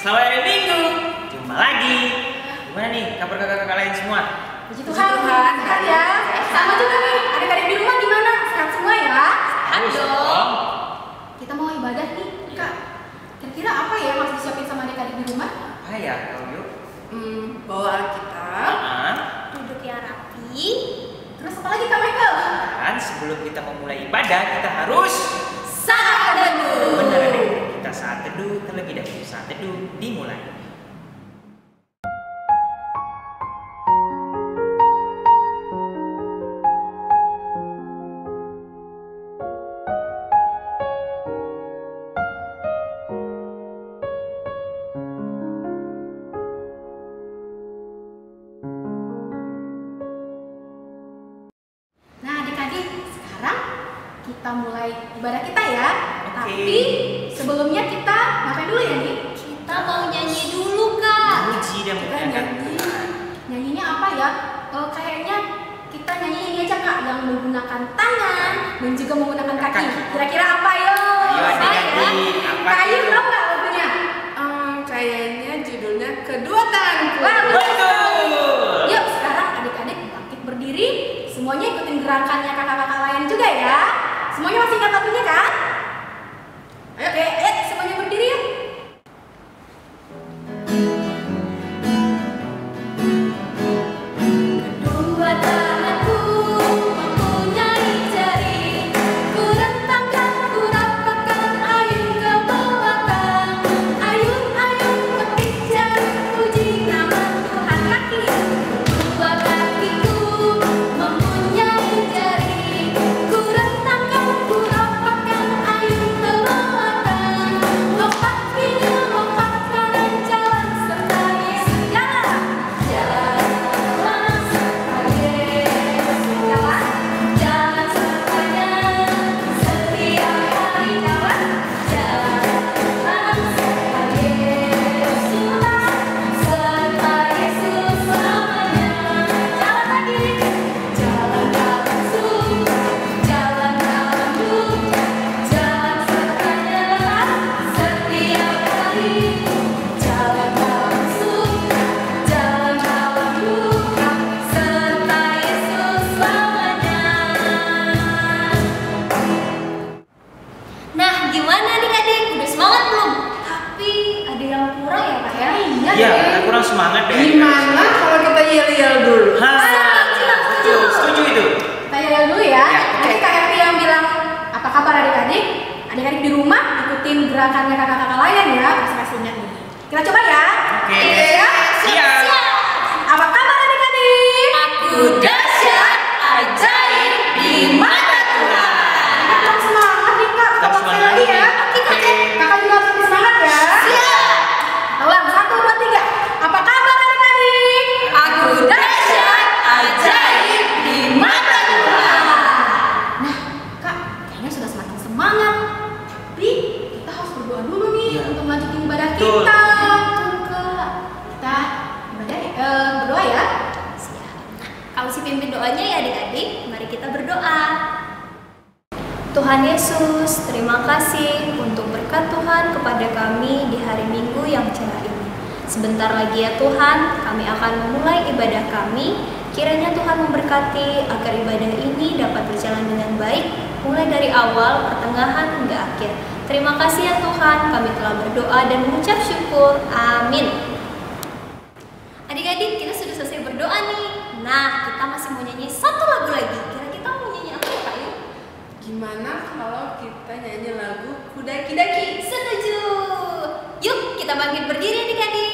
Selamat hari Minggu, jumpa lagi. Gimana nih kabar kakak-kakak lain semua? Puji Tuhan, sehat ya. Sama juga nih, adik-adik di rumah gimana? Sehat semua ya? Sehat dong. Kita mau ibadah nih, Kak. Kira-kira apa ya yang harus disiapin sama adik-adik di rumah? Apa ya, kalau yuk? Bawa Alkitab, Duduk yang rapi. Terus apa lagi Kak Michael? Dan sebelum kita memulai ibadah, kita harus Saat teduh. benar nih. Kita saat teduh terlebih dahulu. Saat teduh dimulai. Nah adik-adik, sekarang kita mulai ibadah kita ya. Oke. Tapi sebelumnya kita ngapain dulu ya nih? Kita mau nyanyi dulu, Kak. Puji dan muliakan Tuhan. Nyanyinya apa ya? Kayaknya kita nyanyi ini aja Kak, yang menggunakan tangan dan juga menggunakan kaki. Kira-kira apa yo? Ayo adik-adik, apa Kayu itu? tau nggak lagunya? kayaknya judulnya Kedua Tanganku. Wah, Betul. Yuk sekarang adik-adik bangkit berdiri. Semuanya ikutin gerakannya kakak-kakak lain juga ya. Semuanya masih ingat lagunya kan? Ayo, semuanya berdiri yuk. Kedua tanganku mempunyai jari, ku rentangkan, ku rapatkan, ayun ke belakang. Ayun-ayun petik jari, puji nama Tuhan. Kaki, kedua kakiku mempunyai jari, ku rentangkan, ku rapatkan, ayun ke belakang. Lompat kiri, lompat kanan, jalan serta Yesus jalan. Jalan serta Yesus jalan. Jalan sertanya setiap hari jalan. Jalan serta Yesus serta Yesus selamanya. Jalan lagi. Jalan dalam sung, jalan dalam duh, jalan sertanya setiap hari. Jalan dalam sung, jalan dalam duka, serta Yesus selamanya. Nah, gimana adik-adik? Udah semangat belum? Tapi ada yang kurang ya, Pak ya? Iya, kita kurang semangat deh. Gimana kalau kita yel-yel dulu? Betul, setuju itu. Kita yel dulu ya. Ya, oke. Nanti Kak Erti yang bilang apa kabar adik-adik. Adik-adik di rumah ikutin gerakannya kakak-kakak lain ya. Pasti ingat nih. Kita coba ya. Oke. Ya. Siap. Apa kabar adik-adik? Aku dahsyat, ajaib di mata Tuhan. Tetap semangat nih Kak. Kita Tetap pakai semangat. lagi ya. Oke. Kakak juga harus lebih semangat ya. Siap. Ulang 1, 2, 3. Apa kabar adik-adik? Aku dahsyat, ajaib di mata Tuhan. Nah, Kak, kayaknya sudah semakin semangat. Tapi kita harus berdoa dulu nih Iya. untuk lanjutin ibadah Betul. kita. Betul, Kak. Kita berdoa ya. Siap. Nah, kalau si pimpin doanya ya adik-adik, mari kita berdoa. Tuhan Yesus, terima kasih untuk berkat Tuhan kepada kami di hari Minggu yang cerah ini. Sebentar lagi ya Tuhan, kami akan memulai ibadah kami. Kiranya Tuhan memberkati agar ibadah ini dapat berjalan dengan baik, mulai dari awal, pertengahan, hingga akhir. Terima kasih ya Tuhan, kami telah berdoa dan mengucap syukur. Amin. Adik-adik, kita sudah selesai berdoa nih. Nah, kita masih mau nyanyi satu lagu lagi. Kira kita mau nyanyi apa ya, Kak? Yuk? Gimana kalau kita nyanyi lagu Kudaki-daki? Setuju. Yuk, kita bangkit berdiri adik-adik.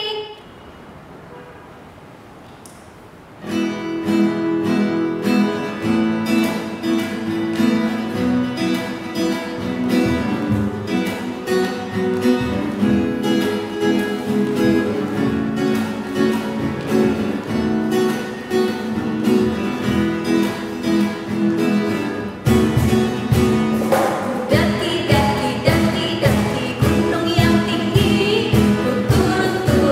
Daki, daki, daki, daki gunung yang tinggi, ku turun, turun.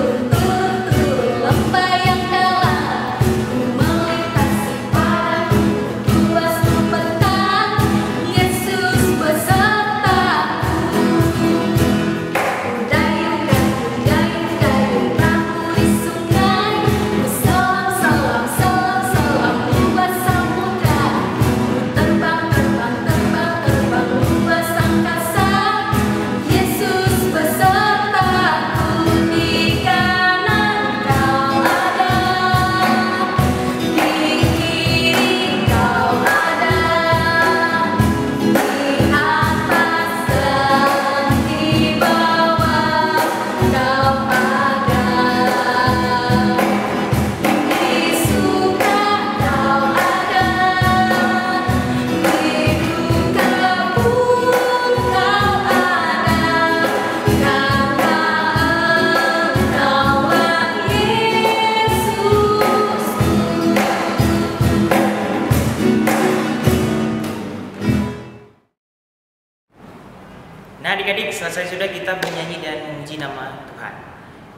selesai sudah kita menyanyi dan memuji nama Tuhan.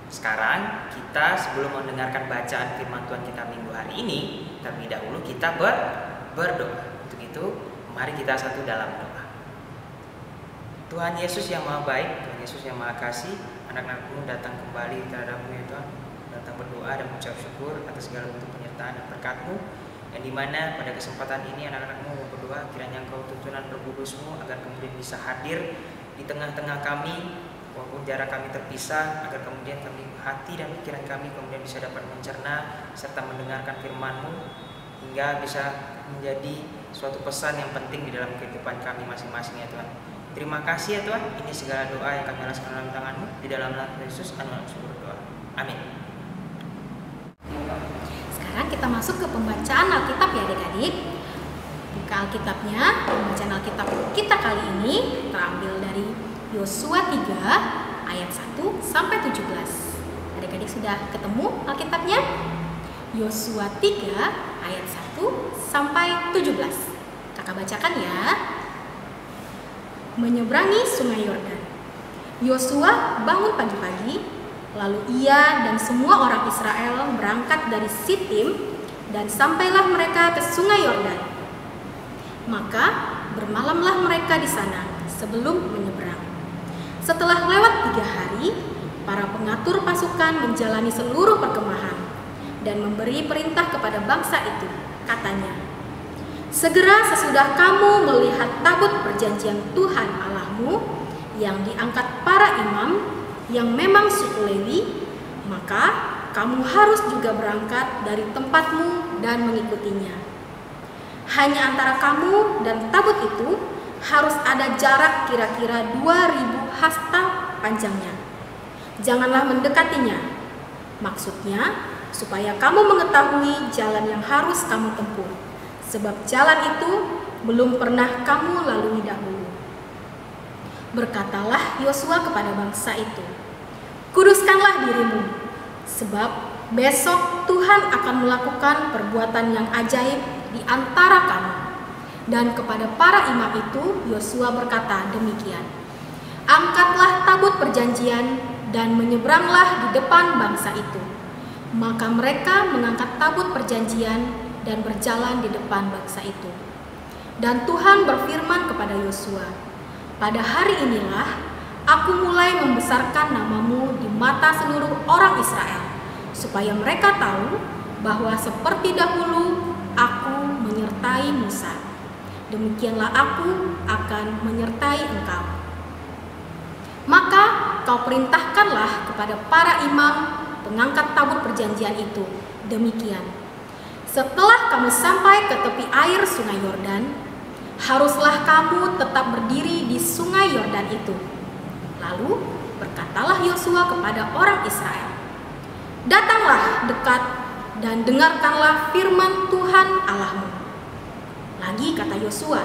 Sekarang kita sebelum mendengarkan bacaan firman Tuhan kita minggu hari ini, terlebih dahulu kita berdoa. Untuk itu, mari kita satu dalam doa. Tuhan Yesus yang Maha Baik, Tuhan Yesus yang Maha Kasih, anak-anak-Mu datang kembali terhadap-Mu ya Tuhan. Datang berdoa dan mengucap syukur atas segala bentuk penyertaan dan berkat-Mu. Dan dimana pada kesempatan ini anak-anak-Mu berdoa, kiranya Engkau tuntunan Roh Kudus-Mu agar kemudian bisa hadir di tengah-tengah kami, walaupun jarak kami terpisah, agar kemudian kami hati dan pikiran kami kemudian bisa dapat mencerna serta mendengarkan firman-Mu hingga bisa menjadi suatu pesan yang penting di dalam kehidupan kami masing-masing ya Tuhan. Terima kasih ya Tuhan. Ini segala doa yang kami alaskan dalam tangan-Mu, di dalam nama Yesus kami berdoa. Amin. Sekarang kita masuk ke pembacaan Alkitab ya adik-adik. Buka Alkitabnya. Pembacaan Alkitab kita kali ini terambil dari Yosua 3 ayat 1 sampai 17. Adik-adik sudah ketemu Alkitabnya? Yosua 3 ayat 1 sampai 17. Kakak bacakan ya. Menyeberangi Sungai Yordan. Yosua bangun pagi-pagi. Lalu ia dan semua orang Israel berangkat dari Sitim dan sampailah mereka ke Sungai Yordan. Maka bermalamlah mereka di sana sebelum menyeberang. Setelah lewat 3 hari, para pengatur pasukan menjalani seluruh perkemahan dan memberi perintah kepada bangsa itu. Katanya, segera sesudah kamu melihat tabut perjanjian Tuhan Allahmu yang diangkat para imam yang memang suku Lewi, maka kamu harus juga berangkat dari tempatmu dan mengikutinya. Hanya antara kamu dan tabut itu harus ada jarak kira-kira 2000 hasta panjangnya. Janganlah mendekatinya. Maksudnya, supaya kamu mengetahui jalan yang harus kamu tempuh, sebab jalan itu belum pernah kamu lalui dahulu. Berkatalah Yosua kepada bangsa itu, kuduskanlah dirimu, sebab besok Tuhan akan melakukan perbuatan yang ajaib di antara kamu. Dan kepada para imam itu Yosua berkata demikian, angkatlah tabut perjanjian dan menyeberanglah di depan bangsa itu. Maka mereka mengangkat tabut perjanjian dan berjalan di depan bangsa itu. Dan Tuhan berfirman kepada Yosua, pada hari inilah Aku mulai membesarkan namamu di mata seluruh orang Israel, supaya mereka tahu bahwa seperti dahulu aku menyertai Musa, demikianlah aku akan menyertai engkau. Maka kau perintahkanlah kepada para imam pengangkat tabut perjanjian itu, demikian. Setelah kamu sampai ke tepi air Sungai Yordan, haruslah kamu tetap berdiri di Sungai Yordan itu. Lalu berkatalah Yosua kepada orang Israel, datanglah dekat dan dengarkanlah firman Tuhan Allahmu. Lagi kata Yosua,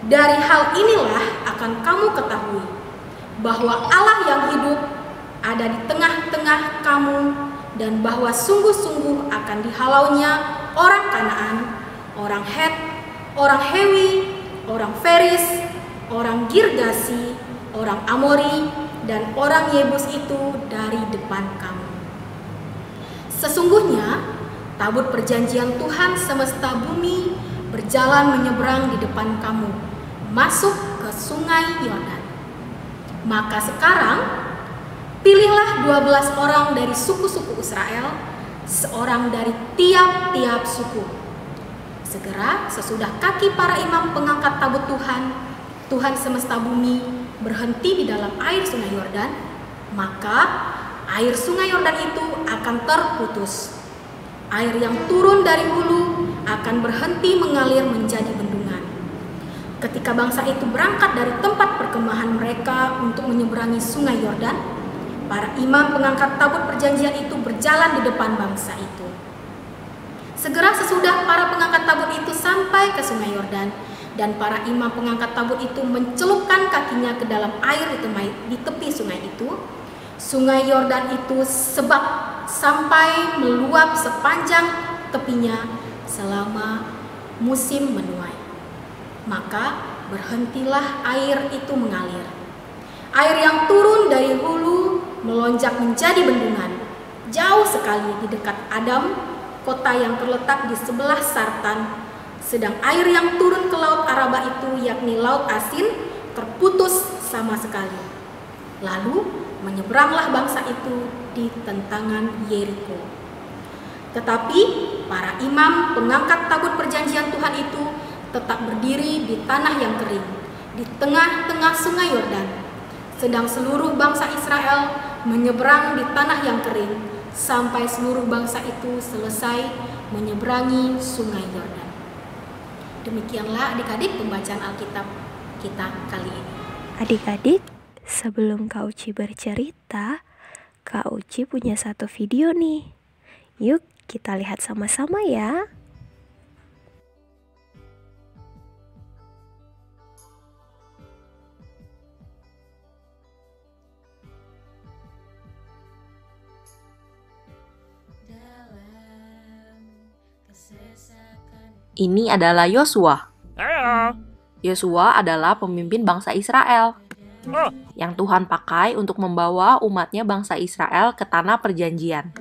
dari hal inilah akan kamu ketahui bahwa Allah yang hidup ada di tengah-tengah kamu, dan bahwa sungguh-sungguh akan dihalaunya orang Kanaan, orang Het, orang Hewi, orang Feris, orang Girgasi, orang Amori, dan orang Yebus itu dari depan kamu. Sesungguhnya tabut perjanjian Tuhan semesta bumi berjalan menyeberang di depan kamu, masuk ke Sungai Yordan. Maka sekarang pilihlah 12 orang dari suku-suku Israel, seorang dari tiap-tiap suku. Segera sesudah kaki para imam pengangkat tabut Tuhan semesta bumi berhenti di dalam air Sungai Yordan, maka air Sungai Yordan itu akan terputus. Air yang turun dari hulu akan berhenti mengalir menjadi bendungan. Ketika bangsa itu berangkat dari tempat perkemahan mereka untuk menyeberangi Sungai Yordan, para imam pengangkat tabut perjanjian itu berjalan di depan bangsa itu. Segera sesudah para pengangkat tabut itu sampai ke Sungai Yordan, dan para imam pengangkat tabut itu mencelupkan kakinya ke dalam air di tepi sungai itu, Sungai Yordan itu sebab sampai meluap sepanjang tepinya selama musim menuai. Maka berhentilah air itu mengalir. Air yang turun dari hulu melonjak menjadi bendungan. Jauh sekali di dekat Adam, kota yang terletak di sebelah Sartan. Sedang air yang turun ke laut Araba itu, yakni laut asin, terputus sama sekali. Lalu menyeberanglah bangsa itu di tentangan Yeriko. Tetapi para imam pengangkat tabut perjanjian Tuhan itu tetap berdiri di tanah yang kering, di tengah-tengah sungai Yordan. Sedang seluruh bangsa Israel menyeberang di tanah yang kering, sampai seluruh bangsa itu selesai menyeberangi sungai Yordan. Demikianlah adik-adik pembacaan Alkitab kita kali ini. Adik-adik, sebelum Kak Uci bercerita, Kak Uci punya satu video nih. Yuk kita lihat sama-sama ya. Ini adalah Yosua. Yosua adalah pemimpin bangsa Israel yang Tuhan pakai untuk membawa umatnya bangsa Israel ke tanah perjanjian.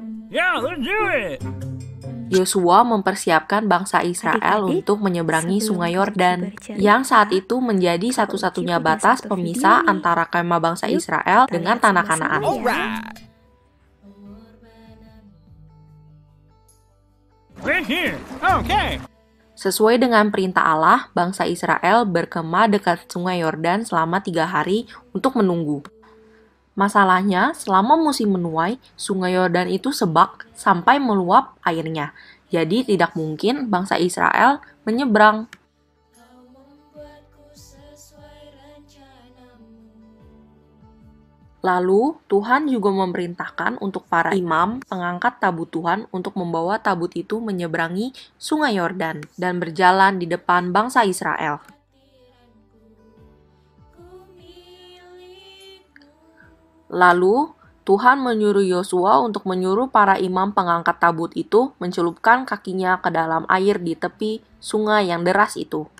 Yosua mempersiapkan bangsa Israel untuk menyeberangi sungai Yordan, yang saat itu menjadi satu-satunya batas pemisah antara kemah bangsa Israel dengan tanah Kanaan. Sesuai dengan perintah Allah, bangsa Israel berkemah dekat sungai Yordan selama 3 hari untuk menunggu. Masalahnya, selama musim menuai, sungai Yordan itu sebak sampai meluap airnya. Jadi tidak mungkin bangsa Israel menyeberang. Lalu, Tuhan juga memerintahkan untuk para imam pengangkat tabut Tuhan untuk membawa tabut itu menyeberangi sungai Yordan dan berjalan di depan bangsa Israel. Lalu, Tuhan menyuruh Yosua untuk menyuruh para imam pengangkat tabut itu mencelupkan kakinya ke dalam air di tepi sungai yang deras itu.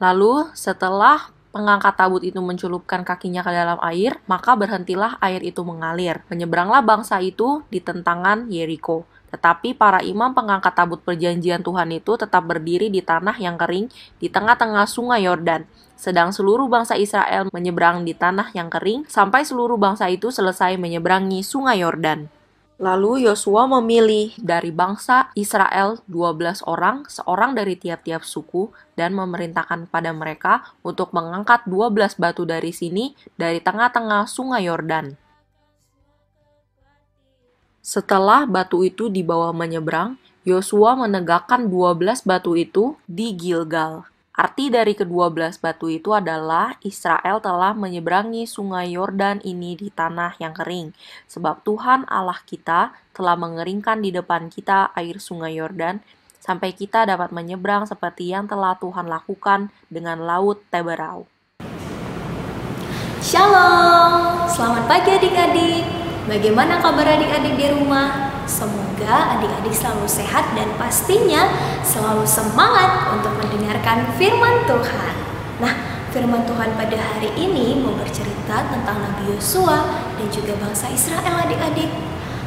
Lalu, setelah pengangkat tabut itu mencelupkan kakinya ke dalam air, maka berhentilah air itu mengalir. Menyeberanglah bangsa itu di tentangan Yeriko. Tetapi para imam pengangkat tabut perjanjian Tuhan itu tetap berdiri di tanah yang kering di tengah-tengah sungai Yordan. Sedang seluruh bangsa Israel menyeberang di tanah yang kering sampai seluruh bangsa itu selesai menyeberangi sungai Yordan. Lalu Yosua memilih dari bangsa Israel 12 orang, seorang dari tiap-tiap suku, dan memerintahkan pada mereka untuk mengangkat 12 batu dari sini, dari tengah-tengah sungai Yordan. Setelah batu itu dibawa menyeberang, Yosua menegakkan 12 batu itu di Gilgal. Arti dari ke-12 batu itu adalah Israel telah menyeberangi sungai Yordan ini di tanah yang kering. Sebab Tuhan Allah kita telah mengeringkan di depan kita air sungai Yordan, sampai kita dapat menyeberang seperti yang telah Tuhan lakukan dengan laut Teberau. Shalom, selamat pagi adik-adik. Bagaimana kabar adik-adik di rumah? Semoga adik-adik selalu sehat dan pastinya selalu semangat untuk mendengarkan firman Tuhan. Nah, firman Tuhan pada hari ini mau bercerita tentang Nabi Yosua dan juga bangsa Israel adik-adik.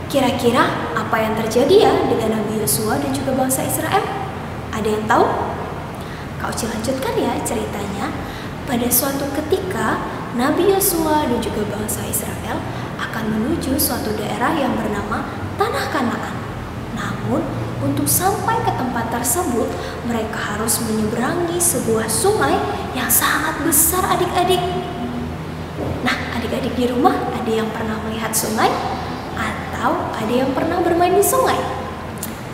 Kira-kira apa yang terjadi ya dengan Nabi Yosua dan juga bangsa Israel? Ada yang tahu? Kak Uci lanjutkan ya ceritanya. Pada suatu ketika, Nabi Yosua dan juga bangsa Israel akan menuju suatu daerah yang bernama Tanah Kanaan. Namun, untuk sampai ke tempat tersebut, mereka harus menyeberangi sebuah sungai yang sangat besar adik-adik. Nah, adik-adik di rumah ada yang pernah melihat sungai? Atau ada yang pernah bermain di sungai?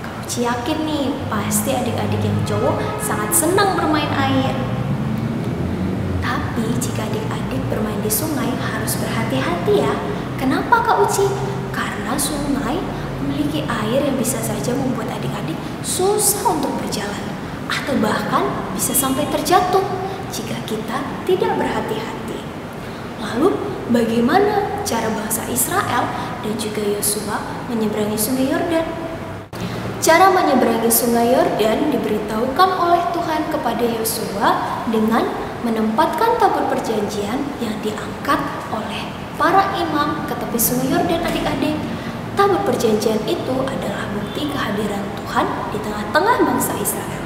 Kau yakin nih, pasti adik-adik yang cowok sangat senang bermain air. Tapi jika adik-adik bermain di sungai harus berhati-hati ya. Kenapa Kak Uci? Karena sungai memiliki air yang bisa saja membuat adik-adik susah untuk berjalan atau bahkan bisa sampai terjatuh jika kita tidak berhati-hati. Lalu bagaimana cara bangsa Israel dan juga Yosua menyeberangi sungai Yordan? Cara menyeberangi sungai Yordan diberitahukan oleh Tuhan kepada Yosua dengan menempatkan tabut perjanjian yang diangkat oleh oleh para imam ke tepi sungai Yordan adik-adik. Tabut perjanjian itu adalah bukti kehadiran Tuhan di tengah-tengah bangsa Israel.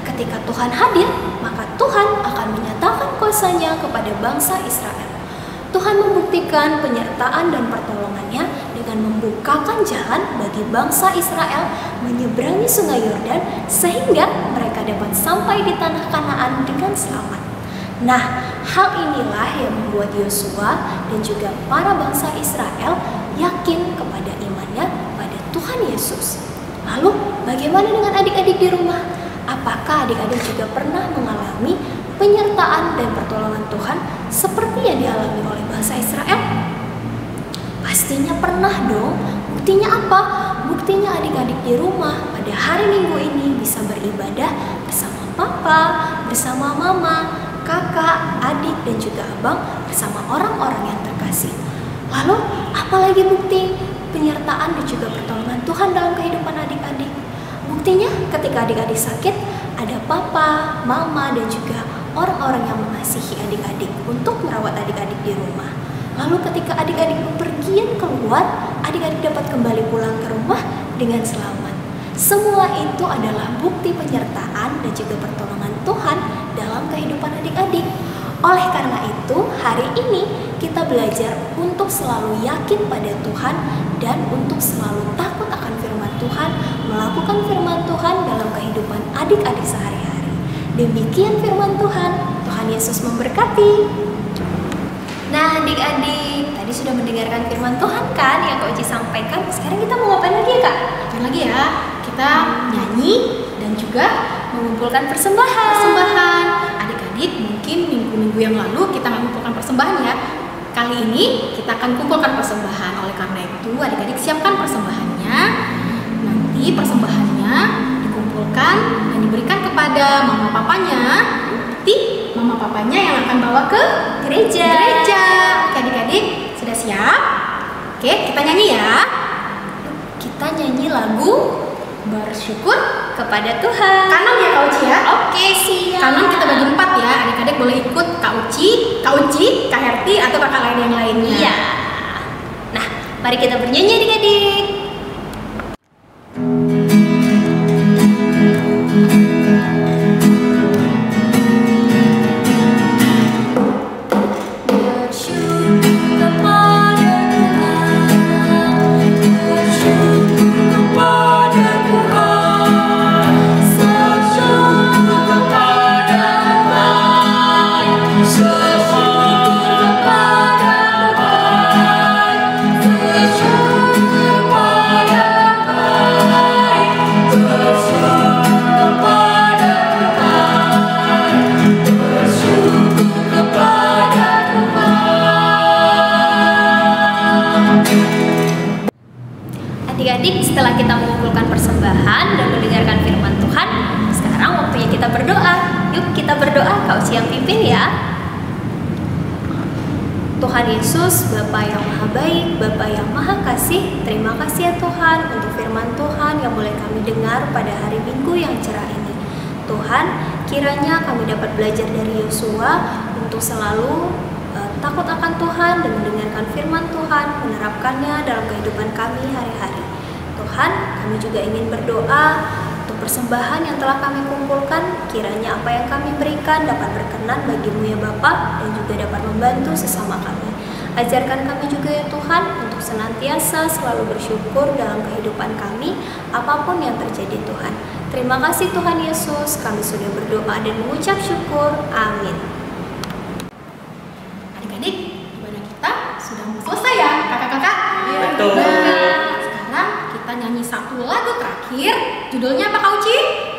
Ketika Tuhan hadir, maka Tuhan akan menyatakan kuasa-Nya kepada bangsa Israel. Tuhan membuktikan penyertaan dan pertolongannya dengan membukakan jalan bagi bangsa Israel menyeberangi sungai Yordan sehingga mereka dapat sampai di tanah Kanaan dengan selamat. Nah, hal inilah yang membuat Yosua dan juga para bangsa Israel yakin kepada imannya pada Tuhan Yesus. Lalu, bagaimana dengan adik-adik di rumah? Apakah adik-adik juga pernah mengalami penyertaan dan pertolongan Tuhan seperti yang dialami oleh bangsa Israel? Pastinya pernah dong. Buktinya apa? Buktinya adik-adik di rumah pada hari Minggu ini bisa beribadah bersama papa, bersama mama, kakak, adik, dan juga abang bersama orang-orang yang terkasih. Lalu, apalagi bukti penyertaan dan juga pertolongan Tuhan dalam kehidupan adik-adik? Buktinya ketika adik-adik sakit, ada papa, mama, dan juga orang-orang yang mengasihi adik-adik untuk merawat adik-adik di rumah. Lalu ketika adik-adik bepergian keluar, adik-adik dapat kembali pulang ke rumah dengan selamat. Semua itu adalah bukti penyertaan dan juga pertolongan Tuhan dalam kehidupan adik-adik. Oleh karena itu, hari ini kita belajar untuk selalu yakin pada Tuhan dan untuk selalu takut akan firman Tuhan, melakukan firman Tuhan dalam kehidupan adik-adik sehari-hari. Demikian firman Tuhan. Tuhan Yesus memberkati. Nah, adik-adik, tadi sudah mendengarkan firman Tuhan kan yang Kak Uci sampaikan. Sekarang kita mau ngapain lagi ya, Kak? Ngapain lagi ya? Kita nyanyi dan juga Mengumpulkan persembahan. Adik-adik, mungkin minggu-minggu yang lalu kita nggak mengumpulkan persembahan ya. Kali ini kita akan kumpulkan persembahan. Oleh karena itu, adik-adik siapkan persembahannya. Nanti persembahannya dikumpulkan dan diberikan kepada mama papanya. Nanti mama papanya yang akan bawa ke Gereja. Oke adik-adik, sudah siap? Oke, kita nyanyi ya. Kita nyanyi lagu Bersyukur kepada Tuhan. kanan ya Kak Uci ya. Oke, siap. Kanan kita bagi 4 ya. Adik-adik boleh ikut Kak Uci, Kak Herti atau kakak lain yang lainnya. Iya. Nah, mari kita bernyanyi adik-adik. Adik-adik, setelah kita mengumpulkan persembahan dan mendengarkan firman Tuhan, sekarang waktunya kita berdoa. Yuk kita berdoa, Kak Uci yang pimpin ya. Tuhan Yesus, Bapa yang Maha Baik, Bapa yang Maha Kasih, terima kasih ya Tuhan untuk firman Tuhan yang boleh kami dengar pada hari Minggu yang cerah ini. Tuhan, kiranya kami dapat belajar dari Yosua untuk selalu takut akan Tuhan dan mendengarkan firman Tuhan, menerapkannya dalam kehidupan kami hari-hari. Tuhan, kami juga ingin berdoa untuk persembahan yang telah kami kumpulkan, kiranya apa yang kami berikan dapat berkenan bagimu ya Bapa dan juga dapat membantu sesama kami. Ajarkan kami juga ya Tuhan untuk senantiasa selalu bersyukur dalam kehidupan kami, apapun yang terjadi Tuhan. Terima kasih Tuhan Yesus, kami sudah berdoa dan mengucap syukur. Amin. Adik-adik, ibadah kita sudah mau selesai ya kakak-kakak? Iya, Betul. Nah, sekarang kita nyanyi satu lagu terakhir. Judulnya apa Kak Uci?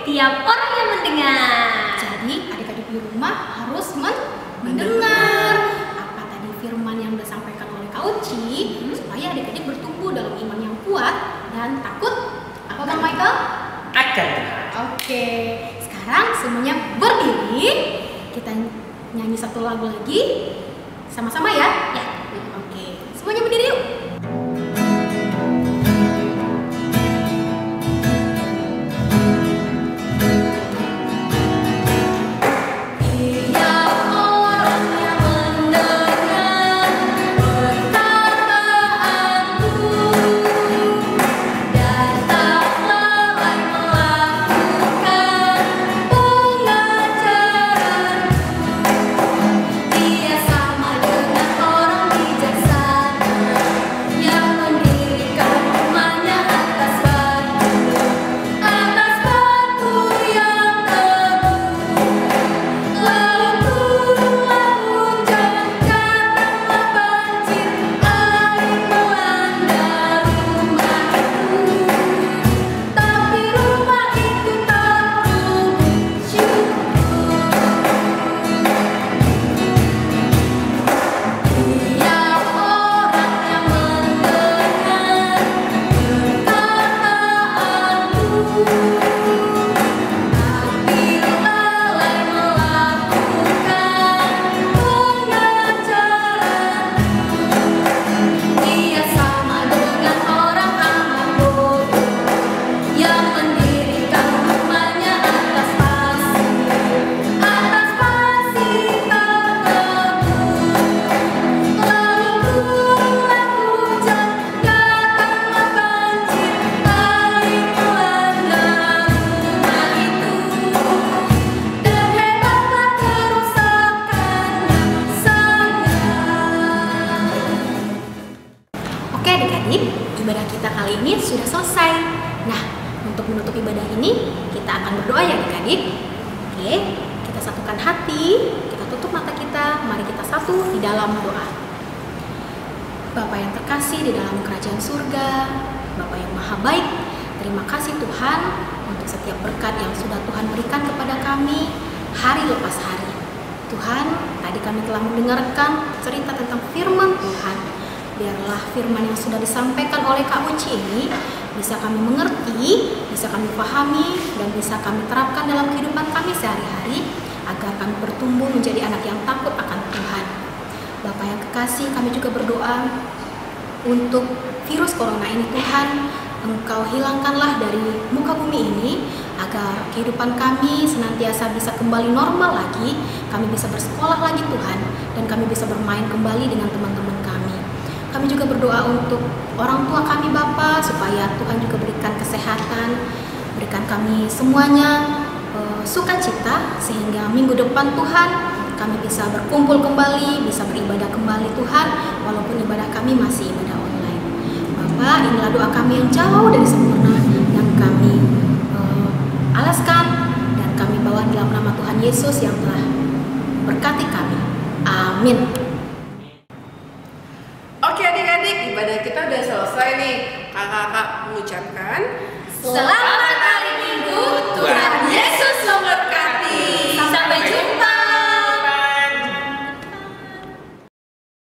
Tiap orang yang mendengar. Jadi adik-adik di rumah harus mendengar apa tadi firman yang disampaikan oleh Kak Uci, supaya adik-adik bertumbuh dalam iman yang kuat dan takut apa Bang Michael? Akan. Oke, sekarang semuanya berdiri. Kita nyanyi satu lagu lagi sama-sama ya. Oke, semuanya berdiri yuk. Tiap orang yang mendengar adik-adik, ibadah kita kali ini sudah selesai. Nah, untuk menutup ibadah ini, kita akan berdoa ya adik-adik. Oke, kita satukan hati, kita tutup mata kita, mari kita satu di dalam doa. Bapa yang terkasih di dalam kerajaan surga, Bapa yang maha baik, terima kasih Tuhan untuk setiap berkat yang sudah Tuhan berikan kepada kami hari lepas hari. Tuhan, tadi kami telah mendengarkan cerita tentang firman Tuhan. Biarlah firman yang sudah disampaikan oleh Kak Uci ini bisa kami mengerti, bisa kami pahami, dan bisa kami terapkan dalam kehidupan kami sehari-hari agar kami bertumbuh menjadi anak yang takut akan Tuhan. Bapa yang kekasih, kami juga berdoa untuk virus corona ini Tuhan, Engkau hilangkanlah dari muka bumi ini agar kehidupan kami senantiasa bisa kembali normal lagi, kami bisa bersekolah lagi Tuhan, dan kami bisa bermain kembali dengan teman-teman kami. Kami juga berdoa untuk orang tua kami Bapa, supaya Tuhan juga berikan kesehatan, berikan kami semuanya sukacita, sehingga minggu depan Tuhan kami bisa berkumpul kembali, bisa beribadah kembali Tuhan, walaupun ibadah kami masih ibadah online. Bapak, inilah doa kami yang jauh dari sempurna, yang kami alaskan dan kami bawa dalam nama Tuhan Yesus yang telah berkati kami. Amin. Oke adik-adik, ibadah kita udah selesai nih. Kakak-kakak mengucapkan Selamat hari Minggu, Tuhan Yesus memberkati.